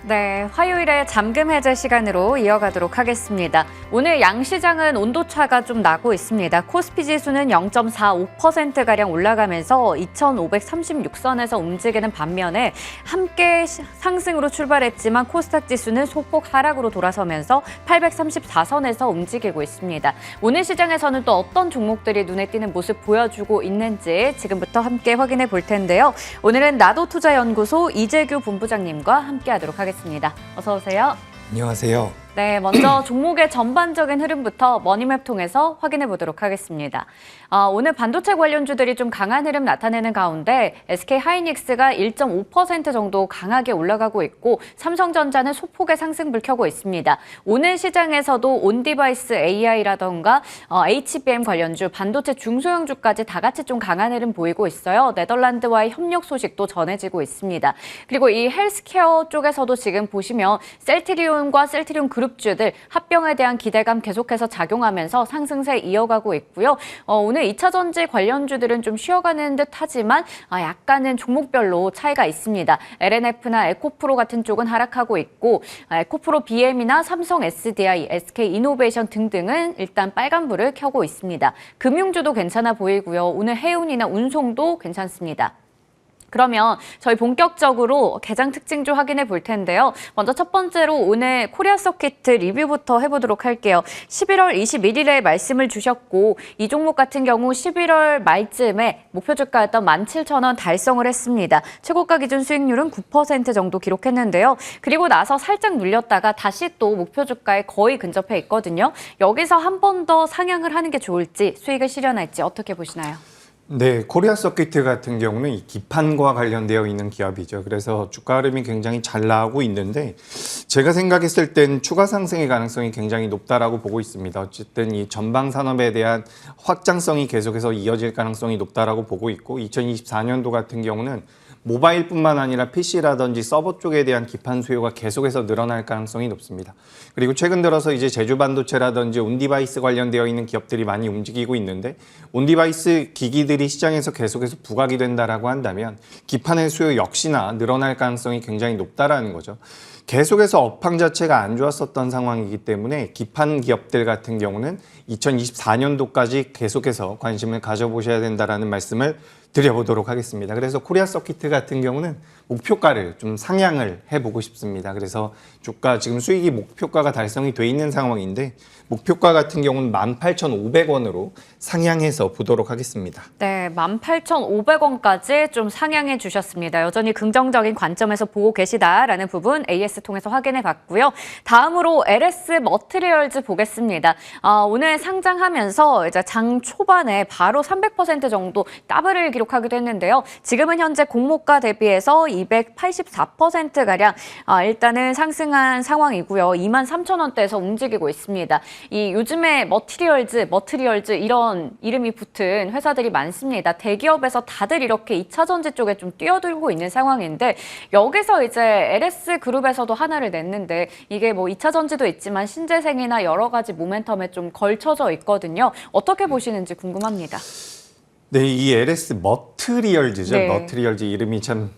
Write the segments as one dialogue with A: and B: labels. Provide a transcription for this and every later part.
A: 네, 화요일에 잠금 해제 시간으로 이어가도록 하겠습니다. 오늘 양시장은 온도차가 좀 나고 있습니다. 코스피 지수는 0.45%가량 올라가면서 2,536선에서 움직이는 반면에 함께 상승으로 출발했지만 코스닥 지수는 소폭 하락으로 돌아서면서 834선에서 움직이고 있습니다. 오늘 시장에서는 또 어떤 종목들이 눈에 띄는 모습 보여주고 있는지 지금부터 함께 확인해 볼 텐데요. 오늘은 나도투자연구소 이재규 본부장님과 함께하도록 하겠습니다. 어서 오세요.
B: 안녕하세요.
A: 네, 먼저 종목의 전반적인 흐름부터 머니맵 통해서 확인해 보도록 하겠습니다. 오늘 반도체 관련주들이 좀 강한 흐름 나타내는 가운데 SK하이닉스가 1.5% 정도 강하게 올라가고 있고 삼성전자는 소폭의 상승불 켜고 있습니다. 오늘 시장에서도 온디바이스 AI라던가 HBM 관련주, 반도체 중소형주까지 다 같이 좀 강한 흐름 보이고 있어요. 네덜란드와의 협력 소식도 전해지고 있습니다. 그리고 이 헬스케어 쪽에서도 지금 보시면 셀트리온과 셀트리온 그룹주들 합병에 대한 기대감 계속해서 작용하면서 상승세 이어가고 있고요. 오늘 2차 전지 관련주들은 좀 쉬어가는 듯 하지만 약간은 종목별로 차이가 있습니다. LNF나 에코프로 같은 쪽은 하락하고 있고 에코프로 BM이나 삼성 SDI, SK이노베이션 등등은 일단 빨간불을 켜고 있습니다. 금융주도 괜찮아 보이고요. 오늘 해운이나 운송도 괜찮습니다. 그러면 저희 본격적으로 개장 특징주 확인해 볼 텐데요. 먼저 첫 번째로 오늘 코리아 서킷 리뷰부터 해보도록 할게요. 11월 21일에 말씀을 주셨고 이 종목 같은 경우 11월 말쯤에 목표 주가였던 17,000원 달성을 했습니다. 최고가 기준 수익률은 9% 정도 기록했는데요. 그리고 나서 살짝 눌렸다가 다시 또 목표 주가에 거의 근접해 있거든요. 여기서 한 번 더 상향을 하는 게 좋을지 수익을 실현할지 어떻게 보시나요?
B: 네, 코리아 서킷 같은 경우는 이 기판과 관련되어 있는 기업이죠. 그래서 주가 흐름이 굉장히 잘 나오고 있는데 제가 생각했을 땐 추가 상승의 가능성이 굉장히 높다라고 보고 있습니다. 어쨌든 이 전방 산업에 대한 확장성이 계속해서 이어질 가능성이 높다라고 보고 있고 2024년도 같은 경우는 모바일뿐만 아니라 PC라든지 서버 쪽에 대한 기판 수요가 계속해서 늘어날 가능성이 높습니다. 그리고 최근 들어서 이제 제주반도체라든지 온디바이스 관련되어 있는 기업들이 많이 움직이고 있는데 온디바이스 기기들이 시장에서 계속해서 부각이 된다라고 한다면 기판의 수요 역시나 늘어날 가능성이 굉장히 높다라는 거죠. 계속해서 업황 자체가 안 좋았었던 상황이기 때문에 기판 기업들 같은 경우는 2024년도까지 계속해서 관심을 가져보셔야 된다라는 말씀을 드려보도록 하겠습니다. 그래서 코리아 서킷 같은 경우는 목표가를 좀 상향을 해보고 싶습니다. 그래서 주가 지금 수익이 목표가가 달성이 돼 있는 상황인데 목표가 같은 경우는 18,500원으로 상향해서 보도록 하겠습니다.
A: 네, 18,500원까지 좀 상향해 주셨습니다. 여전히 긍정적인 관점에서 보고 계시다라는 부분 AS 통해서 확인해 봤고요. 다음으로 LS 머티리얼즈 보겠습니다. 오늘 상장하면서 이제 장 초반에 바로 300% 정도 더블을 기록하기도 했는데요. 지금은 현재 공모가 대비해서 284%가량 일단은 상승한 상황이고요. 23,000원대에서 움직이고 있습니다. 이 요즘에 머티리얼즈 이런 이름이 붙은 회사들이 많습니다. 대기업에서 다들 이렇게 2차 전지 쪽에 좀 뛰어들고 있는 상황인데 여기서 이제 LS 그룹에서도 하나를 냈는데 이게 뭐 2차 전지도 있지만 신재생이나 여러 가지 모멘텀에 좀 걸쳐져 있거든요. 어떻게 보시는지 궁금합니다.
B: 네, 이 LS 머티리얼즈죠.
A: 네.
B: 머티리얼즈 이름이 참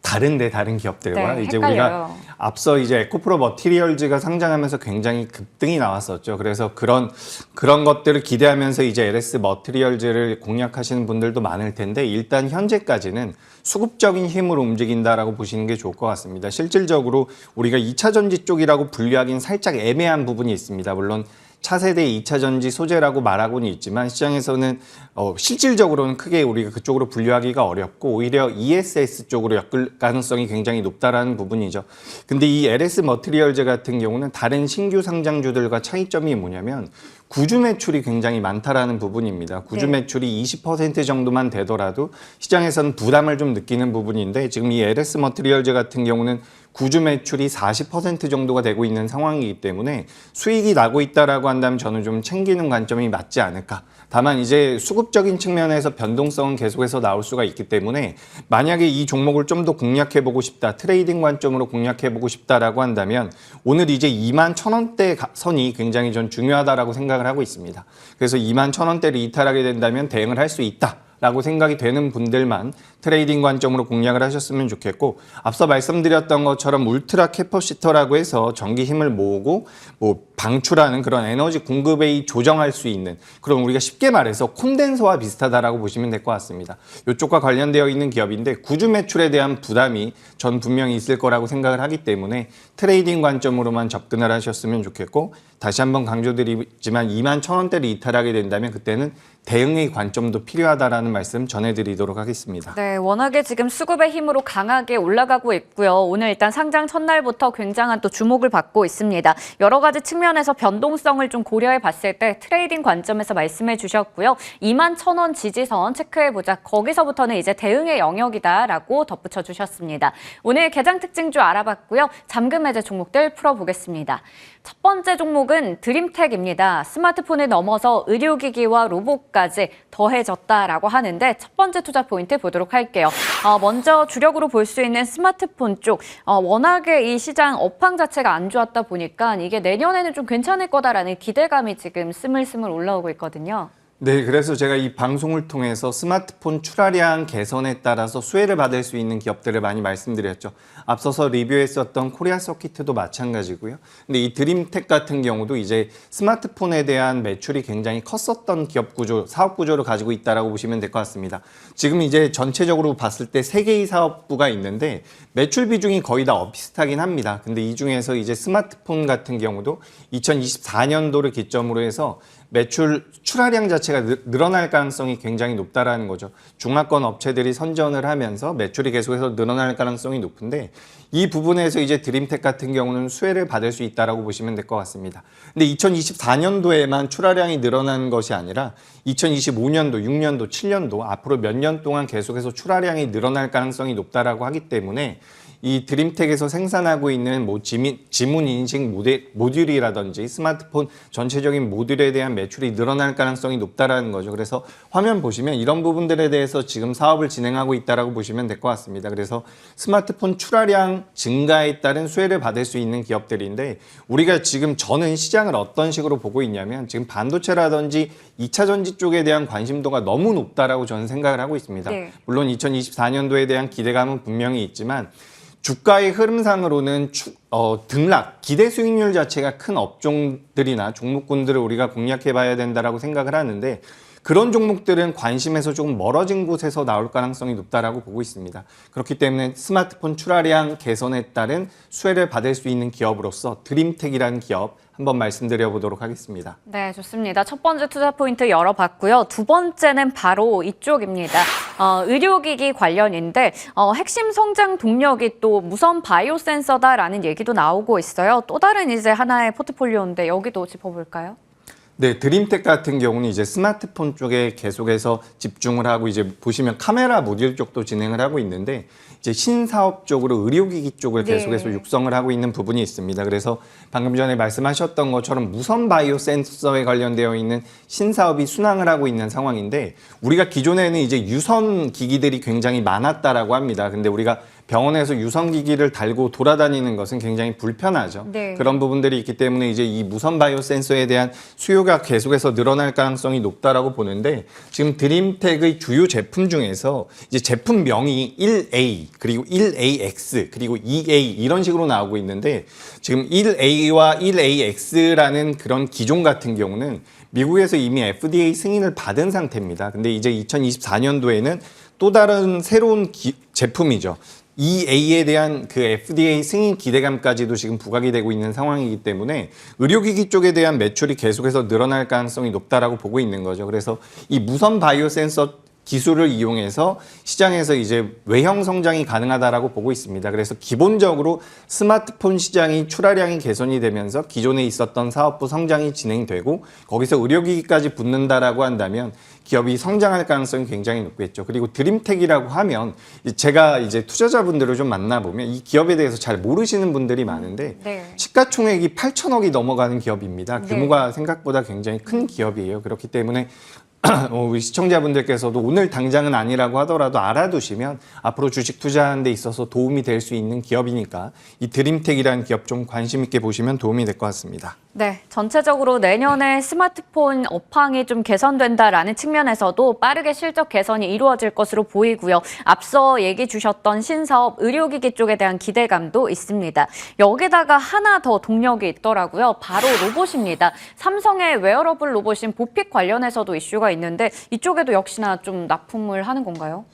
B: 다른데 다른 기업들과
A: 네,
B: 이제
A: 헷갈려요.
B: 우리가 앞서 이제 에코프로 머티리얼즈가 상장하면서 굉장히 급등이 나왔었죠. 그래서 그런 것들을 기대하면서 이제 LS 머티리얼즈를 공략하시는 분들도 많을 텐데 일단 현재까지는 수급적인 힘으로 움직인다라고 보시는 게 좋을 것 같습니다. 실질적으로 우리가 2차 전지 쪽이라고 분류하기는 살짝 애매한 부분이 있습니다. 물론 차세대 2차 전지 소재라고 말하고는 있지만 시장에서는 실질적으로는 크게 우리가 그쪽으로 분류하기가 어렵고 오히려 ESS 쪽으로 엮을 가능성이 굉장히 높다라는 부분이죠. 근데 이 LS 머티리얼즈 같은 경우는 다른 신규 상장주들과 차이점이 뭐냐면 구주 매출이 굉장히 많다라는 부분입니다. 구주 매출이 20% 정도만 되더라도 시장에서는 부담을 좀 느끼는 부분인데 지금 이 LS 머티리얼즈 같은 경우는 구주 매출이 40% 정도가 되고 있는 상황이기 때문에 수익이 나고 있다라고 한다면 저는 좀 챙기는 관점이 맞지 않을까. 다만 이제 수급적인 측면에서 변동성은 계속해서 나올 수가 있기 때문에 만약에 이 종목을 좀 더 공략해보고 싶다, 트레이딩 관점으로 공략해보고 싶다라고 한다면 오늘 이제 21,000원대 선이 굉장히 전 중요하다라고 생각을 하고 있습니다. 그래서 21,000원대를 이탈하게 된다면 대응을 할 수 있다. 라고 생각이 되는 분들만 트레이딩 관점으로 공략을 하셨으면 좋겠고, 앞서 말씀드렸던 것처럼 울트라 캐퍼시터라고 해서 전기 힘을 모으고 방출하는 그런 에너지 공급에 조정할 수 있는, 그럼 우리가 쉽게 말해서 콘덴서와 비슷하다라고 보시면 될 것 같습니다. 이쪽과 관련되어 있는 기업인데 구주 매출에 대한 부담이 전 분명히 있을 거라고 생각을 하기 때문에 트레이딩 관점으로만 접근을 하셨으면 좋겠고, 다시 한번 강조드리지만 21,000원대를 이탈하게 된다면 그때는 대응의 관점도 필요하다라는 말씀 전해드리도록 하겠습니다.
A: 네, 워낙에 지금 수급의 힘으로 강하게 올라가고 있고요. 오늘 일단 상장 첫날부터 굉장한 또 주목을 받고 있습니다. 여러 가지 측면에서 변동성을 좀 고려해 봤을 때 트레이딩 관점에서 말씀해 주셨고요. 21,000원 지지선 체크해 보자. 거기서부터는 이제 대응의 영역이다라고 덧붙여 주셨습니다. 오늘 개장 특징주 알아봤고요. 잠금 해제 종목들 풀어보겠습니다. 첫 번째 종목은 드림텍입니다. 스마트폰을 넘어서 의료기기와 로봇까지 더해졌다라고 하는데 첫 번째 투자 포인트 보도록 할게요. 먼저 주력으로 볼 수 있는 스마트폰 쪽, 워낙에 이 시장 업황 자체가 안 좋았다 보니까 이게 내년에는 좀 괜찮을 거다라는 기대감이 지금 스물스물 올라오고 있거든요.
B: 네, 그래서 제가 이 방송을 통해서 스마트폰 출하량 개선에 따라서 수혜를 받을 수 있는 기업들을 많이 말씀드렸죠. 앞서서 리뷰했었던 코리아 서킷도 마찬가지고요. 근데 이 드림텍 같은 경우도 이제 스마트폰에 대한 매출이 굉장히 컸었던 기업 구조, 사업 구조를 가지고 있다라고 보시면 될 것 같습니다. 지금 이제 전체적으로 봤을 때 3개의 사업부가 있는데 매출 비중이 거의 다 비슷하긴 합니다. 근데 이 중에서 이제 스마트폰 같은 경우도 2024년도를 기점으로 해서 매출 출하량 자체가 늘어날 가능성이 굉장히 높다라는 거죠. 중화권 업체들이 선전을 하면서 매출이 계속해서 늘어날 가능성이 높은데 이 부분에서 이제 드림텍 같은 경우는 수혜를 받을 수 있다라고 보시면 될 것 같습니다. 근데 2024년도에만 출하량이 늘어난 것이 아니라 2025년도, 6년도, 7년도 앞으로 몇 년 동안 계속해서 출하량이 늘어날 가능성이 높다라고 하기 때문에 이 드림텍에서 생산하고 있는 지문 인식 모듈이라든지 스마트폰 전체적인 모듈에 대한 매출이 늘어날 가능성이 높다라는 거죠. 그래서 화면 보시면 이런 부분들에 대해서 지금 사업을 진행하고 있다라고 보시면 될 것 같습니다. 그래서 스마트폰 출하량 증가에 따른 수혜를 받을 수 있는 기업들인데 우리가 지금 저는 시장을 어떤 식으로 보고 있냐면 지금 반도체라든지 2차 전지 쪽에 대한 관심도가 너무 높다라고 저는 생각을 하고 있습니다.
A: 네.
B: 물론 2024년도에 대한 기대감은 분명히 있지만 주가의 흐름상으로는 등락, 기대 수익률 자체가 큰 업종들이나 종목군들을 우리가 공략해 봐야 된다라고 생각을 하는데 그런 종목들은 관심에서 조금 멀어진 곳에서 나올 가능성이 높다라고 보고 있습니다. 그렇기 때문에 스마트폰 출하량 개선에 따른 수혜를 받을 수 있는 기업으로서 드림텍이라는 기업 한번 말씀드려 보도록 하겠습니다.
A: 네, 좋습니다. 첫 번째 투자 포인트 열어봤고요. 두 번째는 바로 이쪽입니다. 의료기기 관련인데 핵심 성장 동력이 또 무선 바이오 센서다라는 얘기도 나오고 있어요. 또 다른 이제 하나의 포트폴리오인데 여기도 짚어볼까요?
B: 네, 드림텍 같은 경우는 이제 스마트폰 쪽에 계속해서 집중을 하고 이제 보시면 카메라 모듈 쪽도 진행을 하고 있는데 이제 신사업 쪽으로 의료기기 쪽을 계속해서 육성을 하고 있는 부분이 있습니다. 그래서 방금 전에 말씀하셨던 것처럼 무선 바이오 센서에 관련되어 있는 신사업이 순항을 하고 있는 상황인데 우리가 기존에는 이제 유선 기기들이 굉장히 많았다라고 합니다. 근데 우리가 병원에서 유선기기를 달고 돌아다니는 것은 굉장히 불편하죠.
A: 네.
B: 그런 부분들이 있기 때문에 이제 이 무선 바이오 센서에 대한 수요가 계속해서 늘어날 가능성이 높다라고 보는데 지금 드림텍의 주요 제품 중에서 이제 제품명이 1A 그리고 1AX 그리고 2A 이런 식으로 나오고 있는데 지금 1A와 1AX라는 그런 기종 같은 경우는 미국에서 이미 FDA 승인을 받은 상태입니다. 근데 이제 2024년도에는 또 다른 새로운 제품이죠. EA에 대한 그 FDA 승인 기대감까지도 지금 부각이 되고 있는 상황이기 때문에 의료기기 쪽에 대한 매출이 계속해서 늘어날 가능성이 높다라고 보고 있는 거죠. 그래서 이 무선 바이오 센서 기술을 이용해서 시장에서 이제 외형 성장이 가능하다라고 보고 있습니다. 그래서 기본적으로 스마트폰 시장이 출하량이 개선이 되면서 기존에 있었던 사업부 성장이 진행되고 거기서 의료기기까지 붙는다라고 한다면 기업이 성장할 가능성이 굉장히 높겠죠. 그리고 드림텍이라고 하면 제가 이제 투자자분들을 좀 만나보면 이 기업에 대해서 잘 모르시는 분들이 많은데
A: 네.
B: 시가총액이 8천억이 넘어가는 기업입니다. 규모가 생각보다 굉장히 큰 기업이에요. 그렇기 때문에 우리 시청자분들께서도 오늘 당장은 아니라고 하더라도 알아두시면 앞으로 주식 투자하는 데 있어서 도움이 될 수 있는 기업이니까 이 드림텍이라는 기업 좀 관심 있게 보시면 도움이 될 것 같습니다.
A: 네, 전체적으로 내년에 스마트폰 업황이 좀 개선된다라는 측면에서도 빠르게 실적 개선이 이루어질 것으로 보이고요. 앞서 얘기 주셨던 신사업, 의료기기 쪽에 대한 기대감도 있습니다. 여기다가 하나 더 동력이 있더라고요. 바로 로봇입니다. 삼성의 웨어러블 로봇인 보픽 관련해서도 이슈가 있는데 이쪽에도 역시나 좀 납품을 하는 건가요?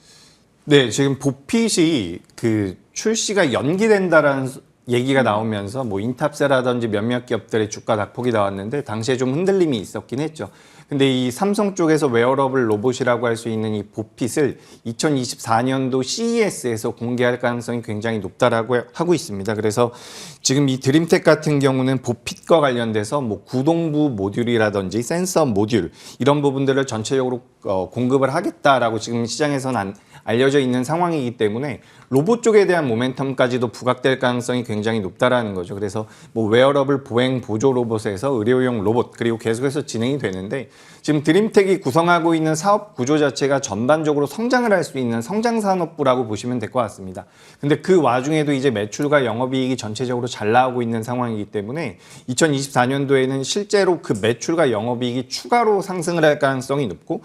B: 네, 지금 보핏이 그 출시가 연기된다라는 얘기가 나오면서 뭐 인탑세라든지 몇몇 기업들의 주가 낙폭이 나왔는데 당시에 좀 흔들림이 있었긴 했죠. 근데 이 삼성 쪽에서 웨어러블 로봇이라고 할 수 있는 이 보핏을 2024년도 CES에서 공개할 가능성이 굉장히 높다라고 하고 있습니다. 그래서 지금 이 드림텍 같은 경우는 보핏과 관련돼서 뭐 구동부 모듈이라든지 센서 모듈 이런 부분들을 전체적으로 공급을 하겠다라고 지금 시장에서는 알려져 있는 상황이기 때문에 로봇 쪽에 대한 모멘텀까지도 부각될 가능성이 굉장히 높다라는 거죠. 그래서 뭐 웨어러블 보행 보조 로봇에서 의료용 로봇 그리고 계속해서 진행이 되는데 지금 드림텍이 구성하고 있는 사업 구조 자체가 전반적으로 성장을 할 수 있는 성장 산업부라고 보시면 될 것 같습니다. 근데 그 와중에도 이제 매출과 영업이익이 전체적으로 잘 나오고 있는 상황이기 때문에 2024년도에는 실제로 그 매출과 영업이익이 추가로 상승을 할 가능성이 높고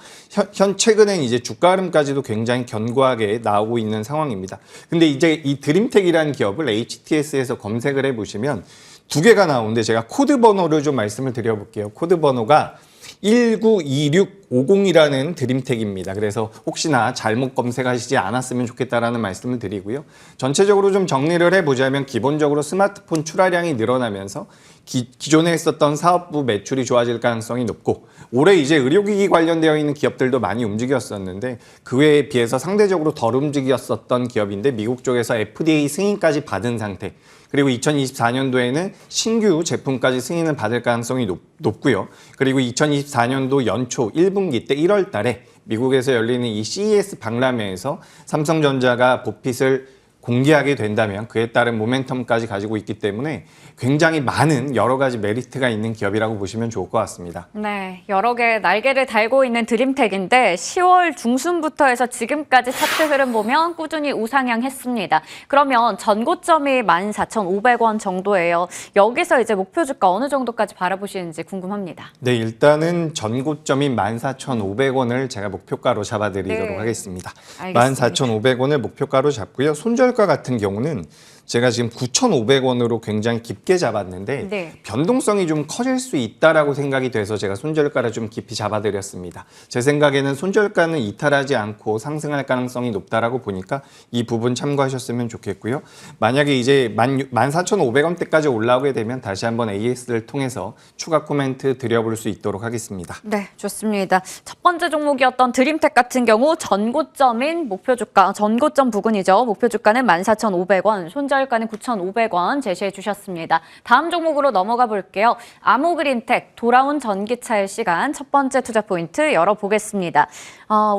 B: 현 최근엔 이제 주가 흐름까지도 굉장히 견고하게 나오고 있는 상황입니다. 근데 이제 이 드림텍이라는 기업을 HTS에서 검색을 해보시면 두 개가 나오는데 제가 코드 번호를 좀 말씀을 드려볼게요. 코드 번호가 192650이라는 드림텍입니다. 그래서 혹시나 잘못 검색하시지 않았으면 좋겠다라는 말씀을 드리고요. 전체적으로 좀 정리를 해보자면 기본적으로 스마트폰 출하량이 늘어나면서 기존에 했었던 사업부 매출이 좋아질 가능성이 높고 올해 이제 의료기기 관련되어 있는 기업들도 많이 움직였었는데 그 외에 비해서 상대적으로 덜 움직였었던 기업인데 미국 쪽에서 FDA 승인까지 받은 상태 그리고 2024년도에는 신규 제품까지 승인을 받을 가능성이 높고요. 그리고 2024년도 연초 1분기 때 1월 달에 미국에서 열리는 이 CES 박람회에서 삼성전자가 보핏을 공개하게 된다면 그에 따른 모멘텀까지 가지고 있기 때문에 굉장히 많은 여러 가지 메리트가 있는 기업이라고 보시면 좋을 것 같습니다.
A: 네, 여러 개의 날개를 달고 있는 드림텍인데 10월 중순부터 해서 지금까지 차트 흐름 보면 꾸준히 우상향했습니다. 그러면 전고점이 14,500원 정도예요. 여기서 이제 목표 주가 어느 정도까지 바라보시는지 궁금합니다.
B: 네, 일단은 전고점인 14,500원을 제가 목표가로 잡아드리도록 하겠습니다.
A: 알겠습니다.
B: 14,500원을 목표가로 잡고요. 손절가 같은 경우는 제가 지금 9,500원으로 굉장히 깊게 잡았는데
A: 네.
B: 변동성이 좀 커질 수 있다라고 생각이 돼서 제가 손절가를 좀 깊이 잡아드렸습니다. 제 생각에는 손절가는 이탈하지 않고 상승할 가능성이 높다라고 보니까 이 부분 참고하셨으면 좋겠고요. 만약에 이제 14,500원대까지 올라오게 되면 다시 한번 AS를 통해서 추가 코멘트 드려볼 수 있도록 하겠습니다.
A: 네, 좋습니다. 첫 번째 종목이었던 드림텍 같은 경우 전고점인 목표 주가, 전고점 부근이죠. 목표 주가는 14,500원, 손절가는 9,500원 제시해 주셨습니다. 다음 종목으로 넘어가 볼게요. 아모그린텍, 돌아온 전기차의 시간 첫 번째 투자 포인트 열어보겠습니다.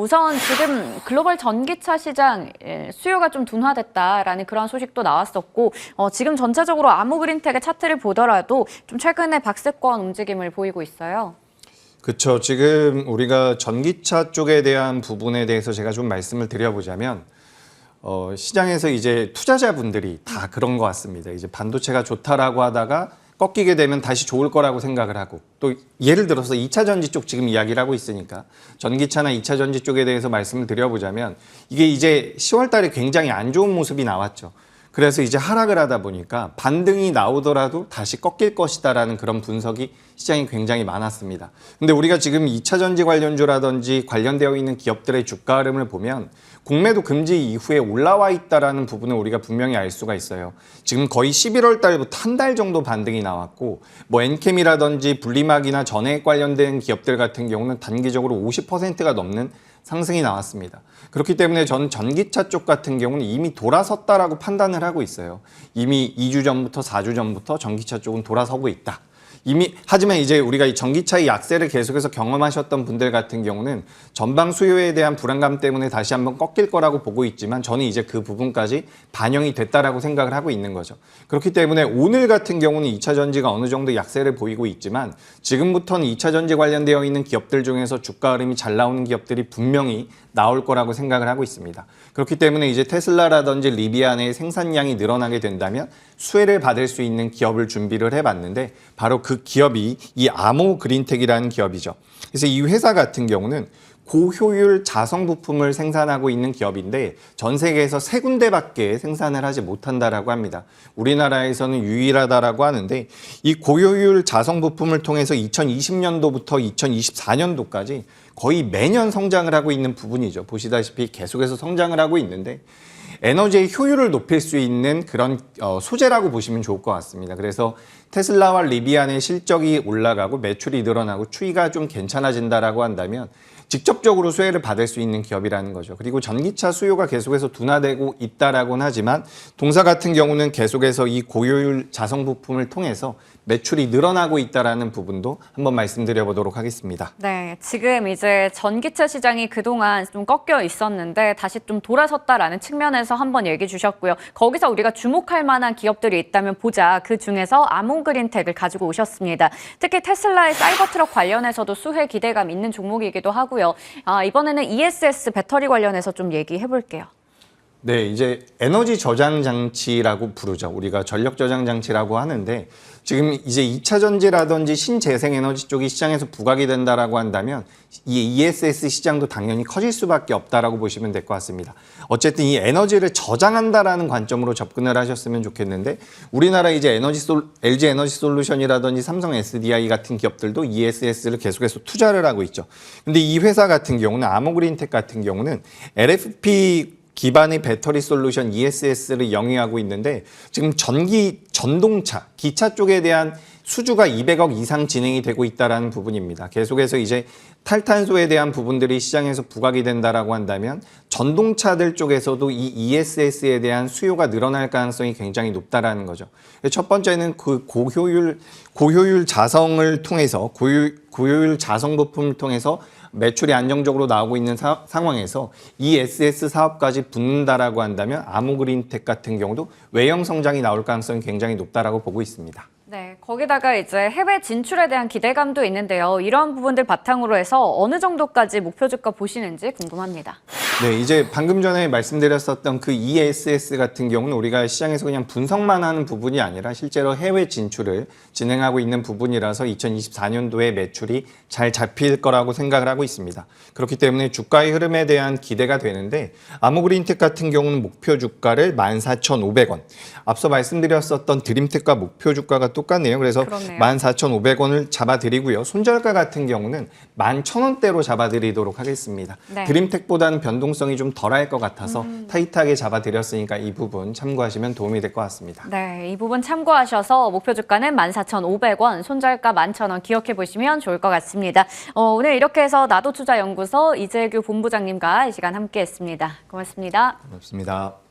A: 우선 지금 글로벌 전기차 시장 수요가 좀 둔화됐다라는 그런 소식도 나왔었고 지금 전체적으로 아모그린텍의 차트를 보더라도 좀 최근에 박스권 움직임을 보이고 있어요.
B: 그렇죠. 지금 우리가 전기차 쪽에 대한 부분에 대해서 제가 좀 말씀을 드려보자면 시장에서 이제 투자자분들이 다 그런 것 같습니다. 이제 반도체가 좋다라고 하다가 꺾이게 되면 다시 좋을 거라고 생각을 하고 또 예를 들어서 2차 전지 쪽 지금 이야기를 하고 있으니까 전기차나 2차 전지 쪽에 대해서 말씀을 드려보자면 이게 이제 10월 달에 굉장히 안 좋은 모습이 나왔죠. 그래서 이제 하락을 하다 보니까 반등이 나오더라도 다시 꺾일 것이다라는 그런 분석이 시장에 굉장히 많았습니다. 근데 우리가 지금 2차 전지 관련주라든지 관련되어 있는 기업들의 주가 흐름을 보면 공매도 금지 이후에 올라와 있다라는 부분을 우리가 분명히 알 수가 있어요. 지금 거의 11월 달부터 한 달 정도 반등이 나왔고 뭐 엔캠이라든지 분리막이나 전해액 관련된 기업들 같은 경우는 단기적으로 50%가 넘는 상승이 나왔습니다. 그렇기 때문에 전 전기차 쪽 같은 경우는 이미 돌아섰다라고 판단을 하고 있어요. 이미 2주 전부터 4주 전부터 전기차 쪽은 돌아서고 있다. 하지만 이제 우리가 이 전기차의 약세를 계속해서 경험하셨던 분들 같은 경우는 전방 수요에 대한 불안감 때문에 다시 한번 꺾일 거라고 보고 있지만 저는 이제 그 부분까지 반영이 됐다라고 생각을 하고 있는 거죠. 그렇기 때문에 오늘 같은 경우는 2차 전지가 어느 정도 약세를 보이고 있지만 지금부터는 2차 전지 관련되어 있는 기업들 중에서 주가 흐름이 잘 나오는 기업들이 분명히 나올 거라고 생각을 하고 있습니다. 그렇기 때문에 이제 테슬라라든지 리비안의 생산량이 늘어나게 된다면 수혜를 받을 수 있는 기업을 준비를 해봤는데 바로 그 기업이 이 아모 그린텍이라는 기업이죠. 그래서 이 회사 같은 경우는 고효율 자성 부품을 생산하고 있는 기업인데 전 세계에서 3군데밖에 생산을 하지 못한다라고 합니다. 우리나라에서는 유일하다라고 하는데 이 고효율 자성 부품을 통해서 2020년도부터 2024년도까지 거의 매년 성장을 하고 있는 부분이죠. 보시다시피 계속해서 성장을 하고 있는데 에너지의 효율을 높일 수 있는 그런 소재라고 보시면 좋을 것 같습니다. 그래서 테슬라와 리비안의 실적이 올라가고 매출이 늘어나고 추이가 좀 괜찮아진다라고 한다면 직접적으로 수혜를 받을 수 있는 기업이라는 거죠. 그리고 전기차 수요가 계속해서 둔화되고 있다라고는 하지만 동사 같은 경우는 계속해서 이 고효율 자성 부품을 통해서 매출이 늘어나고 있다라는 부분도 한번 말씀드려 보도록 하겠습니다.
A: 네, 지금 이제 전기차 시장이 그동안 좀 꺾여 있었는데 다시 좀 돌아섰다라는 측면에서 한번 얘기 주셨고요. 거기서 우리가 주목할 만한 기업들이 있다면 보자. 그 중에서 아몬그린텍을 가지고 오셨습니다. 특히 테슬라의 사이버트럭 관련해서도 수혜 기대감 있는 종목이기도 하고요. 이번에는 ESS 배터리 관련해서 좀 얘기해 볼게요.
B: 네, 이제 에너지 저장 장치라고 부르죠. 우리가 전력 저장 장치라고 하는데 지금 이제 2차 전지라든지 신재생 에너지 쪽이 시장에서 부각이 된다라고 한다면 이 ESS 시장도 당연히 커질 수밖에 없다라고 보시면 될 것 같습니다. 어쨌든 이 에너지를 저장한다라는 관점으로 접근을 하셨으면 좋겠는데 우리나라 이제 LG 에너지 솔루션이라든지 삼성 SDI 같은 기업들도 ESS를 계속해서 투자를 하고 있죠. 근데 이 회사 같은 경우는 아모그린텍 같은 경우는 LFP 기반의 배터리 솔루션 ESS를 영위하고 있는데 지금 전동차, 기차 쪽에 대한 수주가 200억 이상 진행이 되고 있다는 부분입니다. 계속해서 이제 탈탄소에 대한 부분들이 시장에서 부각이 된다라고 한다면 전동차들 쪽에서도 이 ESS에 대한 수요가 늘어날 가능성이 굉장히 높다라는 거죠. 첫 번째는 그 고효율 자성을 통해서 고효율 자성 부품을 통해서 매출이 안정적으로 나오고 있는 상황에서 ESS 사업까지 붙는다라고 한다면 아모그린텍 같은 경우도 외형 성장이 나올 가능성이 굉장히 높다라고 보고 있습니다.
A: 네, 거기다가 이제 해외 진출에 대한 기대감도 있는데요. 이런 부분들 바탕으로 해서 어느 정도까지 목표 주가 보시는지 궁금합니다.
B: 네, 이제 방금 전에 말씀드렸었던 그 ESS 같은 경우는 우리가 시장에서 그냥 분석만 하는 부분이 아니라 실제로 해외 진출을 진행하고 있는 부분이라서 2024년도에 매출이 잘 잡힐 거라고 생각을 하고 있습니다. 그렇기 때문에 주가의 흐름에 대한 기대가 되는데 아모그린텍 같은 경우는 목표 주가를 14,500원. 앞서 말씀드렸었던 드림텍과 목표 주가가 똑같네요. 그래서
A: 그렇네요.
B: 14,500원을 잡아드리고요. 손절가 같은 경우는 11,000원대로 잡아드리도록 하겠습니다.
A: 네.
B: 드림텍보다는 변동성이 좀 덜할 것 같아서 타이트하게 잡아드렸으니까 이 부분 참고하시면 도움이 될 것 같습니다.
A: 네, 이 부분 참고하셔서 목표 주가는 14,500원, 손절가 11,000원 기억해 보시면 좋을 것 같습니다. 오늘 이렇게 해서 나도투자연구소 이재규 본부장님과 이 시간 함께했습니다. 고맙습니다.
B: 고맙습니다.